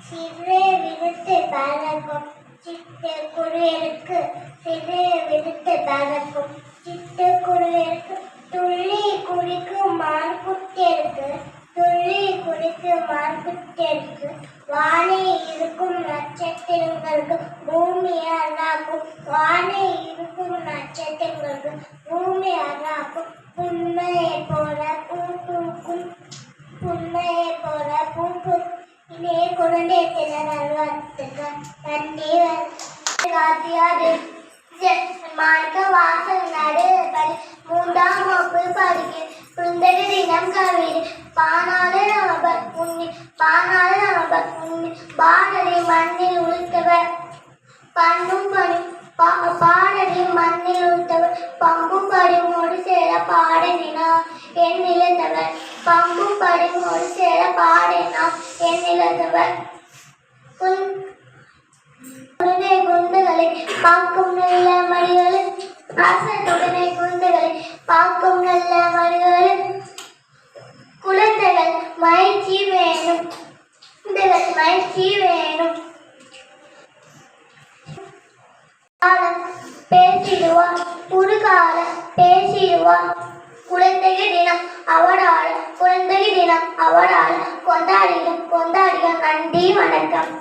சிறு விடுத்து பறக்கும் சிட்டுக்குருவிக்கு சிறு விடுத்து பறக்கும் சிட்டுக்குருவிக்கு துள்ளி குடிக்கும் மான்குட்டிற்கு துள்ளி குடிக்கும் மான்குட்டிற்கு வானை இருக்கும் நட்சத்திரங்களுக்கு பூமி அண்ணாக்கும் வானை இருக்கும் நட்சத்திரங்களுக்கு பூமி அண்ணாக்கும் புன்னையை போல பூ பூக்கும் புன்னையை போல பூ பூக்கும் இனிய குழந்தை திறனத்துக்கு நன்றி காத்தியாது மாணிக்க வாசல் நடு படி 3ஆம் வகுப்பு படிக்க குழந்தைக்கு தினம் கவிதை பானாறு நமபர் புண்ணி பாடலை மண்ணில் உளுத்தவர் பண்பும் பணி பாடலை மண்ணில் உளுத்தவர் பம்பும் படிமோடு சேர பாடினா என் நிலத்தவர் பம்பும் படிமோடு சேர பாடினா என் நிலத்தவர் குழந்தைகளை பார்க்கும் நல்ல மணிகளில் ஆசத்துடனே குழந்தைகளை பார்க்கும் நல்ல மணிகளில் குழந்தைகள் மகிழ்ச்சி வேணும் மகிழ்ச்சி வேணும் காலம் பேசிடுவான் புதுகாலம் பேசிடுவான் குழந்தைகள் தினம் அவடால் குழந்தைகள் தினம் அவடால் கொண்டாடிய நன்றி வணக்கம்.